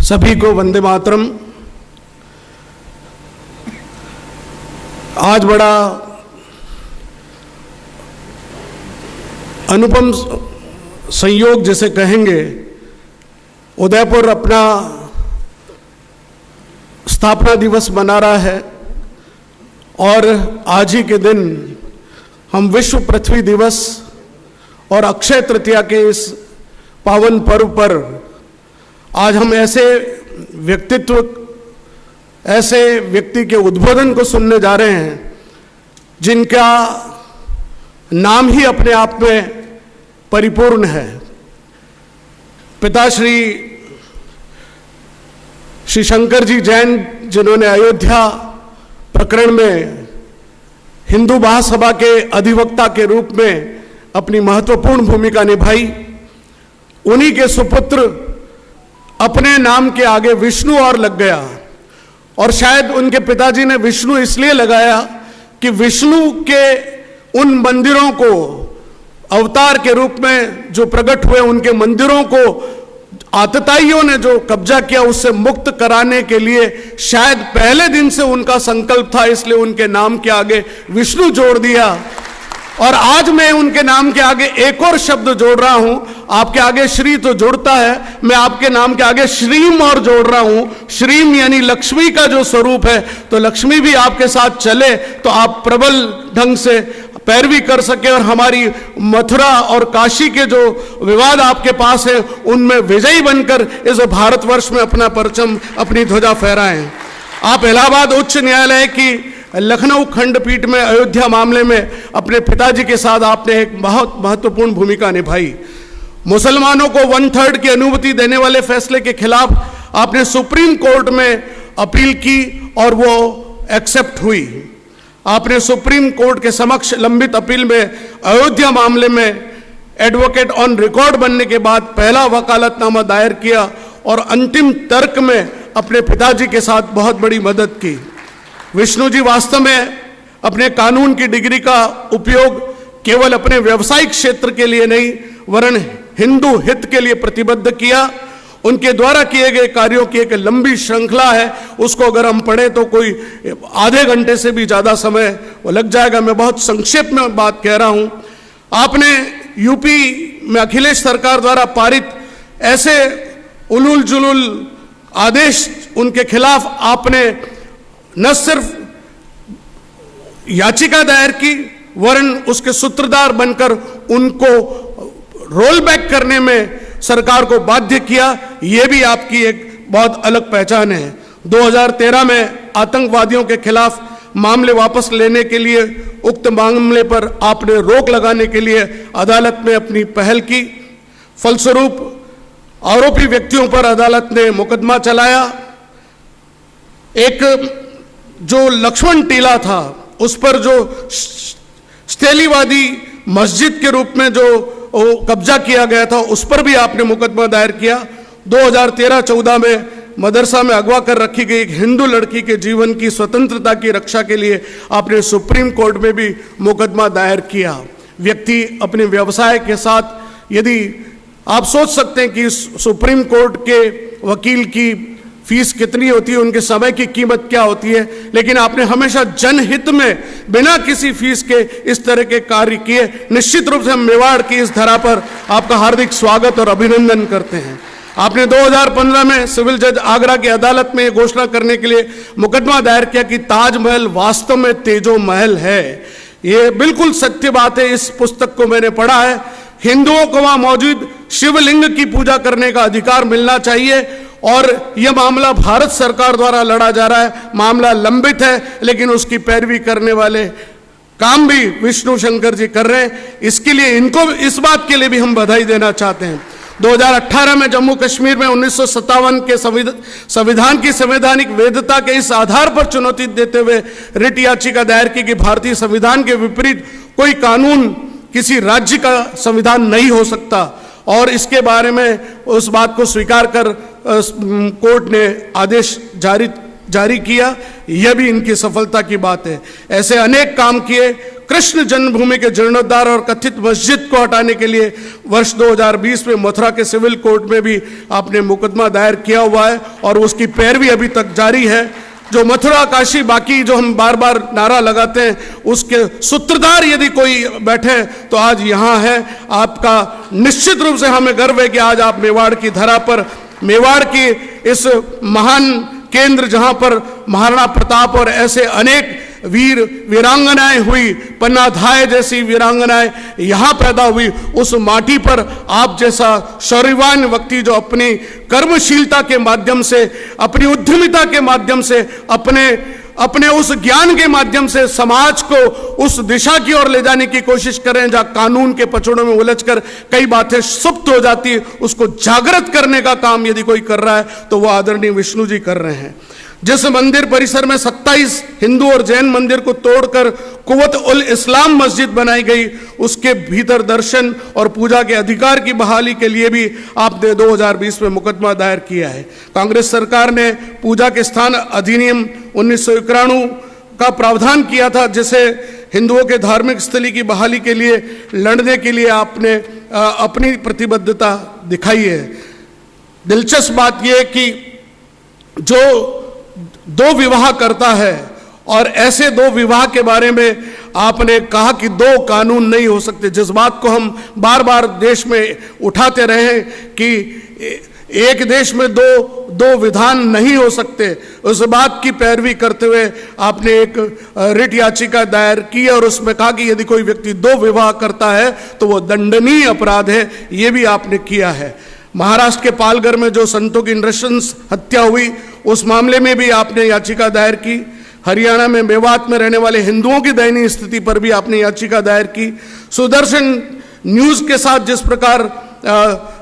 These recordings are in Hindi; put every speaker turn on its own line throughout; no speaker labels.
सभी को वंदे मातरम। आज बड़ा अनुपम संयोग जिसे कहेंगे, उदयपुर अपना स्थापना दिवस मना रहा है और आज ही के दिन हम विश्व पृथ्वी दिवस और अक्षय तृतीया के इस पावन पर्व पर आज हम ऐसे व्यक्ति के उद्बोधन को सुनने जा रहे हैं जिनका नाम ही अपने आप में परिपूर्ण है। पिताश्री श्री शंकर जी जैन, जिन्होंने अयोध्या प्रकरण में हिंदू महासभा के अधिवक्ता के रूप में अपनी महत्वपूर्ण भूमिका निभाई, उन्हीं के सुपुत्र अपने नाम के आगे विष्णु और लग गया। और शायद उनके पिताजी ने विष्णु इसलिए लगाया कि विष्णु के उन मंदिरों को अवतार के रूप में जो प्रकट हुए, उनके मंदिरों को आतताइयों ने जो कब्जा किया उससे मुक्त कराने के लिए शायद पहले दिन से उनका संकल्प था, इसलिए उनके नाम के आगे विष्णु जोड़ दिया। और आज मैं उनके नाम के आगे एक और शब्द जोड़ रहा हूं। आपके आगे श्री तो जुड़ता है, मैं आपके नाम के आगे श्रीम और जोड़ रहा हूं। श्रीम यानी लक्ष्मी का जो स्वरूप है, तो लक्ष्मी भी आपके साथ चले तो आप प्रबल ढंग से पैरवी कर सके और हमारी मथुरा और काशी के जो विवाद आपके पास है उनमें विजयी बनकर इस भारतवर्ष में अपना परचम, अपनी ध्वजा फहराएं। आप इलाहाबाद उच्च न्यायालय की लखनऊ खंडपीठ में अयोध्या मामले में अपने पिताजी के साथ आपने एक बहुत महत्वपूर्ण भूमिका निभाई। मुसलमानों को 1/3 की अनुमति देने वाले फैसले के खिलाफ आपने सुप्रीम कोर्ट में अपील की और वो एक्सेप्ट हुई। आपने सुप्रीम कोर्ट के समक्ष लंबित अपील में अयोध्या मामले में एडवोकेट ऑन रिकॉर्ड बनने के बाद पहला वकालतनामा दायर किया और अंतिम तर्क में अपने पिताजी के साथ बहुत बड़ी मदद की। विष्णु जी वास्तव में अपने कानून की डिग्री का उपयोग केवल अपने व्यवसायिक क्षेत्र के लिए नहीं वरन हिंदू हित के लिए प्रतिबद्ध किया। उनके द्वारा किए गए कार्यों की एक लंबी श्रृंखला है, उसको अगर हम पढ़ें तो कोई आधे घंटे से भी ज्यादा समय लग जाएगा। मैं बहुत संक्षेप में बात कह रहा हूं। आपने यूपी में अखिलेश सरकार द्वारा पारित ऐसे उलूल जुलूल आदेश, उनके खिलाफ आपने न सिर्फ याचिका दायर की वरन उसके सूत्रधार बनकर उनको रोल बैक करने में सरकार को बाध्य किया। यह भी आपकी एक बहुत अलग पहचान है। 2013 में आतंकवादियों के खिलाफ मामले वापस लेने के लिए उक्त मामले पर आपने रोक लगाने के लिए अदालत में अपनी पहल की। फलस्वरूप आरोपी व्यक्तियों पर अदालत ने मुकदमा चलाया। एक जो लक्ष्मण टीला था उस पर जो स्थलीवादी मस्जिद के रूप में जो कब्जा किया गया था उस पर भी आपने मुकदमा दायर किया। 2013-14 में मदरसा में अगवा कर रखी गई एक हिंदू लड़की के जीवन की स्वतंत्रता की रक्षा के लिए आपने सुप्रीम कोर्ट में भी मुकदमा दायर किया। व्यक्ति अपने व्यवसाय के साथ, यदि आप सोच सकते हैं कि सुप्रीम कोर्ट के वकील की फीस कितनी होती है, उनके समय की कीमत क्या होती है, लेकिन आपने हमेशा जनहित में बिना किसी फीस के इस तरह के कार्य किए। निश्चित रूप से हम मेवाड़ की इस धरा पर आपका हार्दिक स्वागत और अभिनंदन करते हैं। आपने 2015 में सिविल जज आगरा की अदालत में घोषणा करने के लिए मुकदमा दायर किया कि ताजमहल वास्तव में तेजो महल है। ये बिल्कुल सत्य बात है। इस पुस्तक को मैंने पढ़ा है। हिंदुओं को वहां मौजूद शिवलिंग की पूजा करने का अधिकार मिलना चाहिए और यह मामला भारत सरकार द्वारा लड़ा जा रहा है। मामला लंबित है लेकिन उसकी पैरवी करने वाले काम भी विष्णु शंकर जी कर रहे हैं। इसके लिए इनको, इस बात के लिए भी हम बधाई देना चाहते हैं। 2018 में जम्मू कश्मीर में 1957 के संविधान की संवैधानिक वैधता के इस आधार पर चुनौती देते हुए रिट याचिका दायर की कि भारतीय संविधान के विपरीत कोई कानून किसी राज्य का संविधान नहीं हो सकता और इसके बारे में उस बात को स्वीकार कर कोर्ट ने आदेश जारी जारी किया, यह भी इनकी सफलता की बात है। ऐसे अनेक काम किए। कृष्ण जन्मभूमि के जीर्णोद्धार और कथित मस्जिद को हटाने के लिए वर्ष 2020 में मथुरा के सिविल कोर्ट में भी आपने मुकदमा दायर किया हुआ है और उसकी पैरवी अभी तक जारी है। जो मथुरा काशी बाकी जो हम बार बार नारा लगाते हैं, उसके सूत्रधार यदि कोई बैठे तो आज यहाँ है। आपका निश्चित रूप से हमें गर्व है कि आज आप मेवाड़ की धरा पर, मेवाड़ की इस महान केंद्र जहां पर महाराणा प्रताप और ऐसे अनेक वीर वीरांगनाएं हुई, पन्नाधाय जैसी वीरांगनाएं यहां पैदा हुई, उस माटी पर आप जैसा शौर्यवान व्यक्ति जो अपनी कर्मशीलता के माध्यम से, अपनी उद्यमिता के माध्यम से, अपने उस ज्ञान के माध्यम से समाज को उस दिशा की ओर ले जाने की कोशिश कर रहे हैं जहां कानून के पचड़ों में उलझकर कई बातें सुप्त हो जाती है, उसको जागृत करने का काम यदि कोई कर रहा है तो वो आदरणीय विष्णु जी कर रहे हैं। जिस मंदिर परिसर में 27 हिंदू और जैन मंदिर को तोड़कर कुव्वत उल इस्लाम मस्जिद बनाई गई, उसके भीतर दर्शन और पूजा के अधिकार की बहाली के लिए भी आपने 2020 में मुकदमा दायर किया है। कांग्रेस सरकार ने पूजा के स्थान अधिनियम 1991 का प्रावधान किया था, जिसे हिंदुओं के धार्मिक स्थली की बहाली के लिए लड़ने के लिए आपने अपनी प्रतिबद्धता दिखाई है। दिलचस्प बात यह कि जो दो विवाह करता है और ऐसे दो विवाह के बारे में आपने कहा कि दो कानून नहीं हो सकते, जिस बात को हम बार बार देश में उठाते रहे कि एक देश में दो विधान नहीं हो सकते, उस बात की पैरवी करते हुए आपने एक रिट याचिका दायर की और उसमें कहा कि यदि कोई व्यक्ति दो विवाह करता है तो वो दंडनीय अपराध है, ये भी आपने किया है। महाराष्ट्र के पालघर में जो संतों की नृशंस हत्या हुई, उस मामले में भी आपने याचिका दायर की। हरियाणा में मेवात में रहने वाले हिंदुओं की दयनीय स्थिति पर भी आपने याचिका दायर की। सुदर्शन न्यूज के साथ जिस प्रकार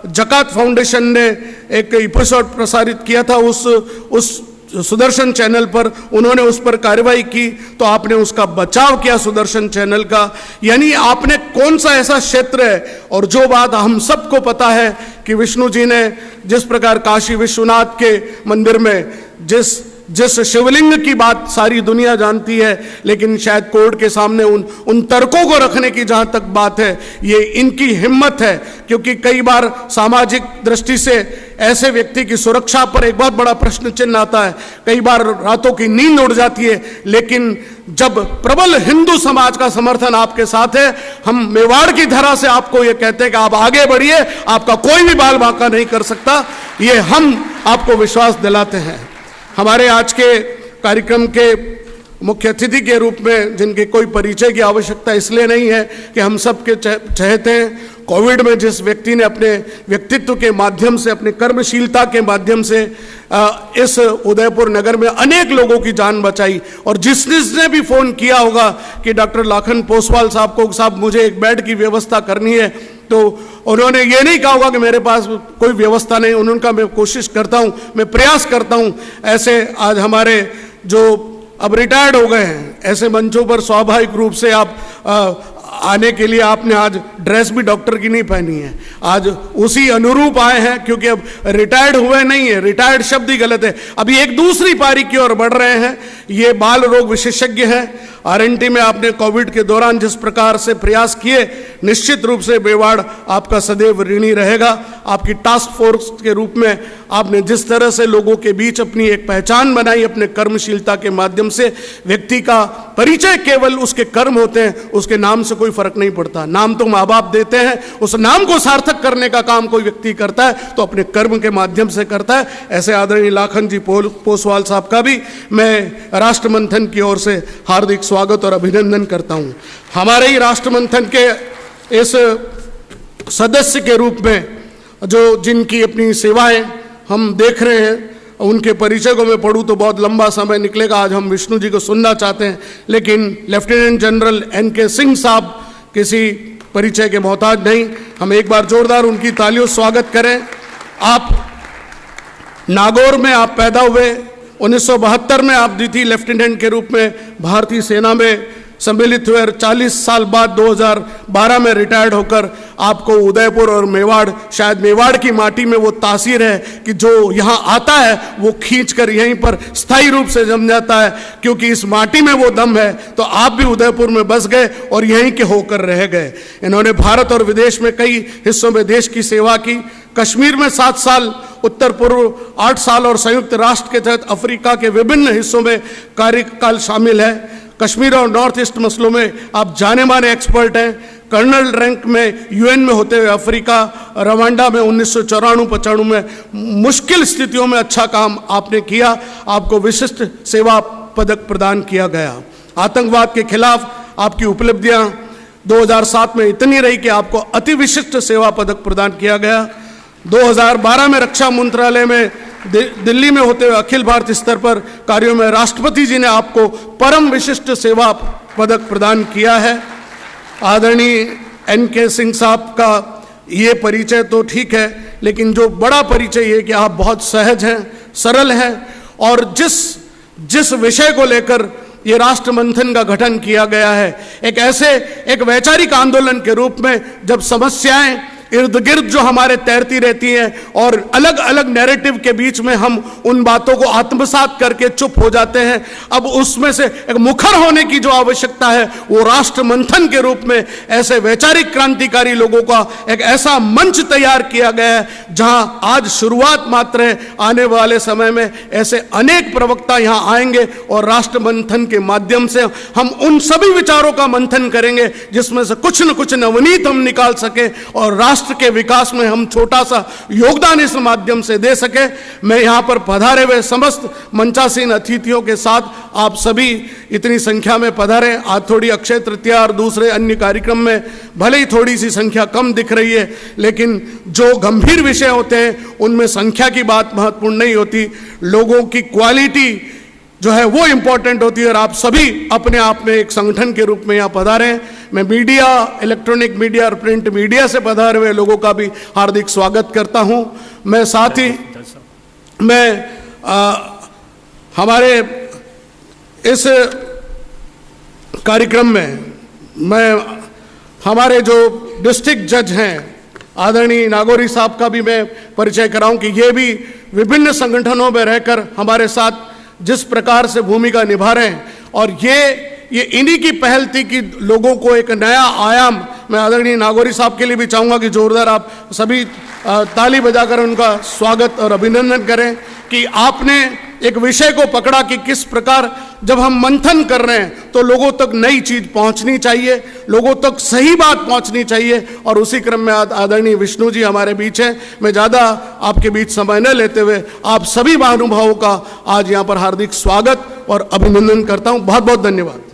जकात फाउंडेशन ने एक एपिसोड प्रसारित किया था, उस सुदर्शन चैनल पर उन्होंने उस पर कार्रवाई की तो आपने उसका बचाव किया सुदर्शन चैनल का। यानी आपने कौन सा ऐसा क्षेत्र है, और जो बात हम सबको पता है कि विष्णु जी ने जिस प्रकार काशी विश्वनाथ के मंदिर में जिस शिवलिंग की बात सारी दुनिया जानती है, लेकिन शायद कोर्ट के सामने उन तर्कों को रखने की जहां तक बात है, ये इनकी हिम्मत है। क्योंकि कई बार सामाजिक दृष्टि से ऐसे व्यक्ति की सुरक्षा पर एक बहुत बड़ा प्रश्न चिन्ह आता है, कई बार रातों की नींद उड़ जाती है, लेकिन जब प्रबल हिंदू समाज का समर्थन आपके साथ है, हम मेवाड़ की धरा से आपको ये कहते हैं कि आप आगे बढ़िए, आपका कोई भी बाल बांका नहीं कर सकता, ये हम आपको विश्वास दिलाते हैं। हमारे आज के कार्यक्रम के मुख्य अतिथि के रूप में, जिनके कोई परिचय की आवश्यकता इसलिए नहीं है कि हम सबके चाहते हैं, कोविड में जिस व्यक्ति ने अपने व्यक्तित्व के माध्यम से, अपने कर्मशीलता के माध्यम से इस उदयपुर नगर में अनेक लोगों की जान बचाई, और जिसने भी फोन किया होगा कि डॉक्टर लाखन पोसवाल साहब मुझे एक बेड की व्यवस्था करनी है, तो उन्होंने ये नहीं कहा होगा कि मेरे पास कोई व्यवस्था नहीं। उनका मैं कोशिश करता हूं, मैं प्रयास करता हूं। ऐसे आज हमारे जो अब रिटायर्ड हो गए हैं, ऐसे मंचों पर स्वाभाविक रूप से आप आने के लिए आपने आज ड्रेस भी डॉक्टर की नहीं पहनी है, आज उसी अनुरूप आए हैं, क्योंकि अब रिटायर्ड हुए नहीं है, रिटायर्ड शब्द ही गलत है, अभी एक दूसरी पारी की ओर बढ़ रहे हैं। ये बाल रोग विशेषज्ञ हैं। आरएनटी में आपने कोविड के दौरान जिस प्रकार से प्रयास किए, निश्चित रूप से मेवाड़ आपका सदैव ऋणी रहेगा। आपकी टास्क फोर्स के रूप में आपने जिस तरह से लोगों के बीच अपनी एक पहचान बनाई, अपने कर्मशीलता के माध्यम से, व्यक्ति का परिचय केवल उसके कर्म होते हैं, उसके नाम से कोई फर्क नहीं पड़ता। नाम तो माँ बाप देते हैं, उस नाम को सार्थक करने का काम कोई व्यक्ति करता है तो अपने कर्म के माध्यम से करता है। ऐसे आदरणीय लाखन जी पोसवाल साहब का भी मैं राष्ट्रमंथन की ओर से हार्दिक स्वागत और अभिनंदन करता हूं। हमारे ही राष्ट्रमंथन के इस सदस्य के रूप में जो जिनकी अपनी सेवाएं हम देख रहे हैं, उनके परिचय को मैं पढ़ूं तो बहुत लंबा समय निकलेगा। आज हम विष्णु जी को सुनना चाहते हैं, लेकिन लेफ्टिनेंट जनरल NK सिंह साहब किसी परिचय के मोहताज नहीं। हम एक बार जोरदार उनकी तालियों स्वागत करें। आप नागौर में आप पैदा हुए, 1972 में आप द्वितीय लेफ्टिनेंट के रूप में भारतीय सेना में सम्मिलित हुए और 40 साल बाद 2012 में रिटायर्ड होकर आपको उदयपुर और मेवाड़, शायद मेवाड़ की माटी में वो तासीर है कि जो यहाँ आता है वो खींचकर यहीं पर स्थायी रूप से जम जाता है, क्योंकि इस माटी में वो दम है। तो आप भी उदयपुर में बस गए और यहीं के होकर रह गए। इन्होंने भारत और विदेश में कई हिस्सों में देश की सेवा की। कश्मीर में 7 साल, उत्तर पूर्व 8 साल और संयुक्त राष्ट्र के तहत अफ्रीका के विभिन्न हिस्सों में कार्यकाल शामिल है। कश्मीर और नॉर्थ ईस्ट मसलों में आप जाने माने एक्सपर्ट हैं। कर्नल रैंक में यूएन में होते हुए अफ्रीका, रवांडा में 1994-95 में मुश्किल स्थितियों में अच्छा काम आपने किया। आपको विशिष्ट सेवा पदक प्रदान किया गया। आतंकवाद के खिलाफ आपकी उपलब्धियां 2007 में इतनी रही कि आपको अति विशिष्ट सेवा पदक प्रदान किया गया। 2012 में रक्षा मंत्रालय में दिल्ली में होते हुए अखिल भारतीय स्तर पर कार्यों में राष्ट्रपति जी ने आपको परम विशिष्ट सेवा पदक प्रदान किया है। आदरणीय एन.के. सिंह साहब का ये परिचय तो ठीक है, लेकिन जो बड़ा परिचय ये कि आप बहुत सहज हैं, सरल हैं और जिस विषय को लेकर ये राष्ट्र मंथन का गठन किया गया है, एक वैचारिक आंदोलन के रूप में, जब समस्याएं इर्द गिर्द जो हमारे तैरती रहती हैं और अलग अलग नैरेटिव के बीच में हम उन बातों को आत्मसात करके चुप हो जाते हैं, अब उसमें से एक मुखर होने की जो आवश्यकता है वो राष्ट्र मंथन के रूप में ऐसे वैचारिक क्रांतिकारी लोगों का एक ऐसा मंच तैयार किया गया है, जहां आज शुरुआत मात्र है। आने वाले समय में ऐसे अनेक प्रवक्ता यहां आएंगे और राष्ट्र मंथन के माध्यम से हम उन सभी विचारों का मंथन करेंगे जिसमें से कुछ न कुछ नवनीत हम निकाल सके और राष्ट्र के विकास में हम छोटा सा योगदान इस माध्यम से दे सके। मैं यहां पर पधारे हुए समस्त मंचासीन अतिथियों के साथ आप सभी इतनी संख्या में पधारे। आज थोड़ी अक्षय तृतीया और दूसरे अन्य कार्यक्रम में भले ही थोड़ी सी संख्या कम दिख रही है, लेकिन जो गंभीर विषय होते हैं उनमें संख्या की बात महत्वपूर्ण नहीं होती, लोगों की क्वालिटी जो है वो इंपॉर्टेंट होती है। और आप सभी अपने आप में एक संगठन के रूप में यहाँ पधारे हैं। मैं मीडिया, इलेक्ट्रॉनिक मीडिया और प्रिंट मीडिया से पधारे हुए लोगों का भी हार्दिक स्वागत करता हूं। मैं साथ ही हमारे इस कार्यक्रम में हमारे जो डिस्ट्रिक्ट जज हैं आदरणीय नागौरी साहब का भी मैं परिचय कराऊं कि ये भी विभिन्न संगठनों में रहकर हमारे साथ जिस प्रकार से भूमिका निभा रहे हैं, और ये इन्हीं की पहल थी कि लोगों को एक नया आयाम। मैं आदरणीय नागौरी साहब के लिए भी चाहूँगा कि जोरदार आप सभी ताली बजाकर उनका स्वागत और अभिनंदन करें कि आपने एक विषय को पकड़ा कि किस प्रकार जब हम मंथन कर रहे हैं तो लोगों तक नई चीज पहुंचनी चाहिए, लोगों तक सही बात पहुंचनी चाहिए। और उसी क्रम में आदरणीय विष्णु जी हमारे बीच हैं। मैं ज़्यादा आपके बीच समय न लेते हुए आप सभी महानुभावों का आज यहाँ पर हार्दिक स्वागत और अभिनंदन करता हूँ। बहुत बहुत धन्यवाद।